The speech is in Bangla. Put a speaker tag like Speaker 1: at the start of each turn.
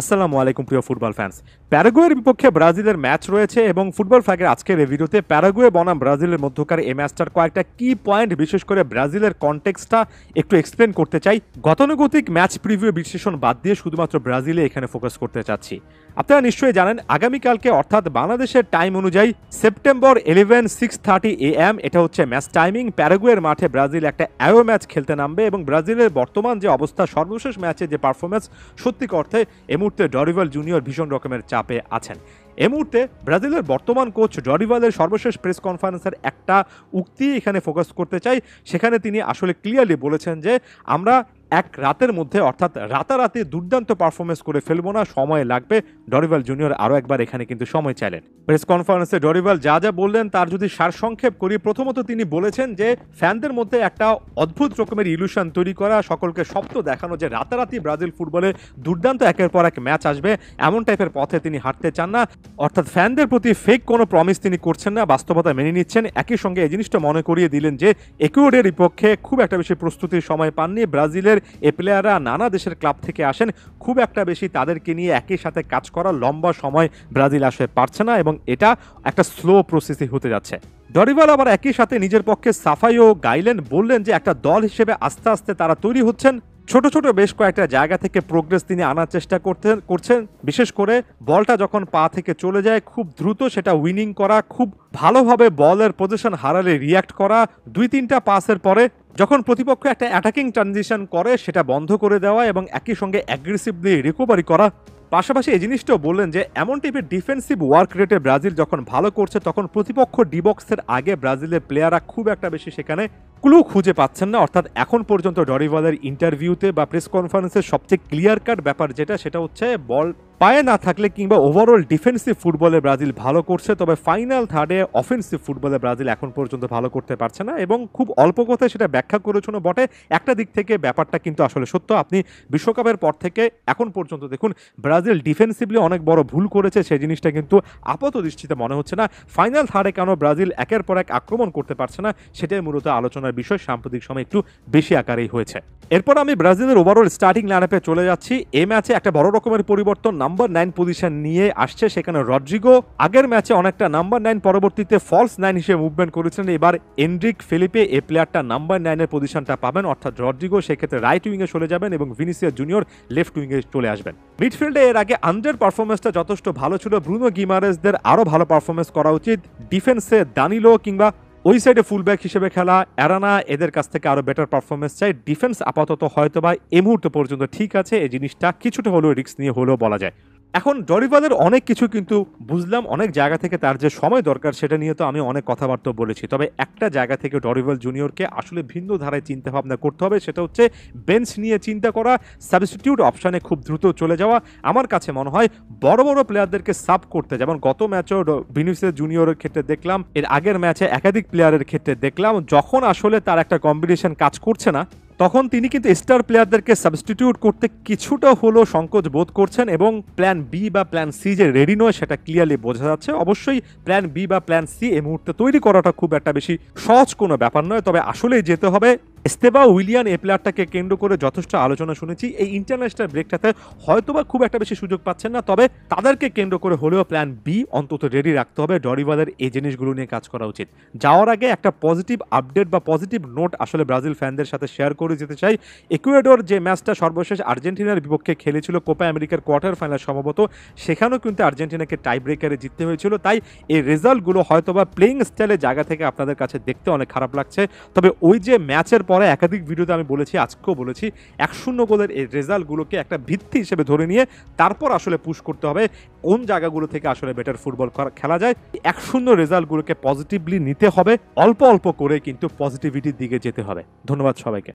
Speaker 1: আসসালামু আলাইকুম প্রিয় ফুটবল ফ্যান্স। প্যারাগুয়ের বিপক্ষে ব্রাজিলের ম্যাচ রয়েছে এবং ফুটবল ফ্ল্যাগের আজকের এই ভিডিওতে প্যারাগুয়ে বনাম ব্রাজিলের মধ্যকার এই ম্যাচটার কয়েকটা কি পয়েন্ট, বিশেষ করে ব্রাজিলের কনটেক্সটটা একটু এক্সপ্লেন করতে চাই। গতানুগতিক ম্যাচ প্রিভিউ বিশ্লেষণ বাদ দিয়ে শুধুমাত্র ব্রাজিলে এখানে ফোকাস করতে চাচ্ছি। আপনারা নিশ্চয়ই জানেন আগামীকালকে অর্থাৎ বাংলাদেশের টাইম অনুযায়ী সেপ্টেম্বর 11 6:30 AM এটা হচ্ছে ম্যাচ টাইমিং। প্যারাগুয়ের মাঠে ব্রাজিল একটা অ্যাওয়ে ম্যাচ খেলতে নামবে এবং ব্রাজিলের বর্তমান যে অবস্থা, সর্বশেষ ম্যাচে যে পারফরমেন্স, সত্যিক অর্থে এই মুহূর্তে ডরিভাল জুনিয়র ভীষণ রকমের চাপে আছেন। এই মুহূর্তে ব্রাজিলের বর্তমান কোচ ডরিভালের সর্বশেষ প্রেস কনফারেন্সের একটা উক্তি এখানে ফোকাস করতে চাই। সেখানে তিনি আসলে ক্লিয়ারলি বলেছেন যে আমরা এক রাতের মধ্যে অর্থাৎ রাতারাতি দুর্দান্ত পারফরমেন্স করে ফেলবো না, সময় লাগবে। ডরিভাল জুনিয়র আরও একবার এখানে কিন্তু সময় চাইলেন। প্রেস কনফারেন্সে ডরিভাল যা যা বললেন তার যদি সারসংক্ষেপ করি, প্রথমত তিনি বলেছেন যে ফ্যানদের মধ্যে একটা অদ্ভুত রকমের ইলুশন তৈরি করা, সকলকে স্বপ্ন দেখানো যে রাতারাতি ব্রাজিল ফুটবলে দুর্দান্ত একের পর এক ম্যাচ আসবে, এমন টাইপের পথে তিনি হাঁটতে চান না। অর্থাৎ ফ্যানদের প্রতি ফেক কোনো প্রমিস তিনি করছেন না, বাস্তবতা মেনে নিচ্ছেন। একই সঙ্গে এই জিনিসটা মনে করিয়ে দিলেন যে ইকুয়েডরের বিপক্ষে খুব একটা বেশি প্রস্তুতির সময় পাননি। ব্রাজিলের এই প্লেয়াররা নানা দেশের ক্লাব থেকে আসেন, খুব একটা বেশি তাদেরকে নিয়ে একই সাথে কাজ করা লম্বা সময় ব্রাজিল আসলে পারছে না এবং এটা একটা স্লো প্রসেসই হতে যাচ্ছে। ডরিভাল আবার একই সাথে নিজের পক্ষে সাফাইও গাইলেন, বললেন যে একটা দল হিসেবে আস্তে আস্তে তারা তৈরি হচ্ছেন। ছোট ছোট বেশ কয়েকটা জায়গা থেকে প্রোগ্রেস তিনি আনার চেষ্টা করছেন। বিশেষ করে বলটা যখন পা থেকে চলে যায় খুব দ্রুত সেটা উইনিং করা, খুব ভালোভাবে বলের পজিশন হারালে রিয়্যাক্ট করা, 2-3টা পাসের পরে যখন প্রতিপক্ষ একটা অ্যাটাকিং ট্রানজিশন করে সেটা বন্ধ করে দেওয়া এবং একই সঙ্গে অ্যাগ্রেসিভলি রিকভারি করা। পাশাপাশি এই জিনিসটাও বললেন যে এমন টাইপের ডিফেন্সিভ ওয়ার্ক রেটে ব্রাজিল যখন ভালো করছে তখন প্রতিপক্ষ ডিবক্সের আগে ব্রাজিলের প্লেয়াররা খুব একটা বেশি সেখানে ক্লু খুঁজে পাচ্ছেন না। অর্থাৎ এখন পর্যন্ত ডরিভালের ইন্টারভিউতে বা প্রেস কনফারেন্সের সবচেয়ে ক্লিয়ার কাট ব্যাপার সেটা হচ্ছে বল পায়ে না থাকলে কিংবা ওভারঅল ডিফেন্সিভ ফুটবলে ব্রাজিল ভালো করছে, তবে ফাইনাল থার্ডে অফেন্সিভ ফুটবলে ব্রাজিল এখন পর্যন্ত ভালো করতে পারছে না এবং খুব অল্প কথায় সেটা ব্যাখ্যা করেছিল বটে। একটা দিক থেকে ব্যাপারটা কিন্তু আসলে সত্য। আপনি বিশ্বকাপের পর থেকে এখন পর্যন্ত দেখুন ব্রাজিল ডিফেন্সিভলি অনেক বড় ভুল করেছে, সেই জিনিসটা কিন্তু আপাত দৃষ্টিতে মনে হচ্ছে না। ফাইনাল থার্ডে কেন ব্রাজিল একের পর এক আক্রমণ করতে পারছে না সেটাই মূলত আলোচনার বিষয় সাম্প্রতিক সময় একটু বেশি আকারেই হয়েছে। এরপর আমি ব্রাজিলের ওভারঅল স্টার্টিং লাইনআপে চলে যাচ্ছি। এই ম্যাচে একটা বড় রকমের পরিবর্তন, নাম্বার 9 পজিশন নিয়ে আসছে। সেখানে রড্রিগো আগের ম্যাচে অনেকটা নাম্বার 9 পরবর্তীতে ফলস 9 হিসেবে মুভমেন্ট করেছিলেন। এবার এন্ড্রিক ফেলিপে এই প্লেয়ারটা নাম্বার 9 এর পজিশনটা পাবেন, অর্থাৎ রড্রিগো সেক্ষেত্রে রাইট উইংয়ে চলে যাবেন এবং ভিনিসিয়াস জুনিয়র লেফট উইংয়ে চলে আসবেন। মিডফিল্ডে এর আগে আন্ডার পারফরমেন্সটা যথেষ্ট ভালো ছিল, ব্রুনো গিমারেসদের আরও ভালো পারফরমেন্স করা উচিত। ডিফেন্সে দানিলো কিংবা ওই সাইডে ফুলব্যাক হিসেবে খেলা অ্যারানা, এদের কাছ থেকে আরও বেটার পারফরমেন্স চাই। ডিফেন্স আপাতত হয়তোবা এই মুহূর্ত পর্যন্ত ঠিক আছে, এই জিনিসটা কিছুটা হলেও রিস্ক নিয়ে হলেও বলা যায়। এখন ডরিভালের অনেক কিছু কিন্তু বুঝলাম, অনেক জায়গা থেকে তার যে সময় দরকার সেটা নিয়ে তো আমি অনেক কথাবার্তা বলেছি, তবে একটা জায়গা থেকে ডরিভাল জুনিয়রকে আসলে ভিন্ন ধারায় চিন্তা ভাবনা করতে হবে, সেটা হচ্ছে বেঞ্চ নিয়ে চিন্তা করা, সাবস্টিটিউট অপশানে খুব দ্রুত চলে যাওয়া। আমার কাছে মনে হয় বড় বড় প্লেয়ারদেরকে সাব করতে, যেমন গত ম্যাচেও ভিনিসিয়াস জুনিয়রের ক্ষেত্রে দেখলাম, এর আগের ম্যাচে একাধিক প্লেয়ারের ক্ষেত্রে দেখলাম, যখন আসলে তার একটা কম্বিনেশন কাজ করছে না তখন তিনি কিন্তু স্টার প্লেয়ারদেরকে সাবস্টিটিউট করতে কিছুটা হলেও সংকোচ বোধ করছেন এবং প্ল্যান বি বা প্ল্যান সি যে রেডি নয় সেটা ক্লিয়ারলি বোঝা যাচ্ছে। অবশ্যই প্ল্যান বি বা প্ল্যান সি এই মুহূর্তে তৈরি করাটা খুব একটা বেশি সহজ কোনো ব্যাপার নয়, তবে আসলেই যেতে হবে। এস্তেবা উইলিয়ান এই প্লেয়ারটাকে কেন্দ্র করে যথেষ্ট আলোচনা শুনেছি। এই ইন্টারন্যাশনাল ব্রেকটাতে হয়তোবা খুব একটা বেশি সুযোগ পাচ্ছেন না, তবে তাদেরকে কেন্দ্র করে হলেও প্ল্যান বি অন্তত রেডি রাখতে হবে। ডরিভালের এই জিনিসগুলো নিয়ে কাজ করা উচিত। যাওয়ার আগে একটা পজিটিভ আপডেট বা পজিটিভ নোট আসলে ব্রাজিল ফ্যানদের সাথে শেয়ার করে যেতে চাই। ইকুয়েডর যে ম্যাচটা সর্বশেষ আর্জেন্টিনার বিপক্ষে খেলেছিল কোপা আমেরিকার কোয়ার্টার ফাইনাল সম্ভবত, সেখানেও কিন্তু আর্জেন্টিনাকে টাই ব্রেকারে জিততে হয়েছিল। তাই এই রেজাল্টগুলো হয়তোবা প্লেইং স্টাইলের জায়গা থেকে আপনাদের কাছে দেখতে অনেক খারাপ লাগছে, তবে ওই যে ম্যাচের পরে একাধিক ভিডিওতে আমি বলেছি, আজকেও বলেছি, 1-0 গোলের এই রেজাল্টগুলোকে একটা ভিত্তি হিসেবে ধরে নিয়ে তারপর আসলে পুশ করতে হবে কোন জায়গাগুলো থেকে আসলে বেটার ফুটবল খেলা যায়। 1-0 রেজাল্টগুলোকে পজিটিভলি নিতে হবে, অল্প অল্প করে কিন্তু পজিটিভিটির দিকে যেতে হবে। ধন্যবাদ সবাইকে।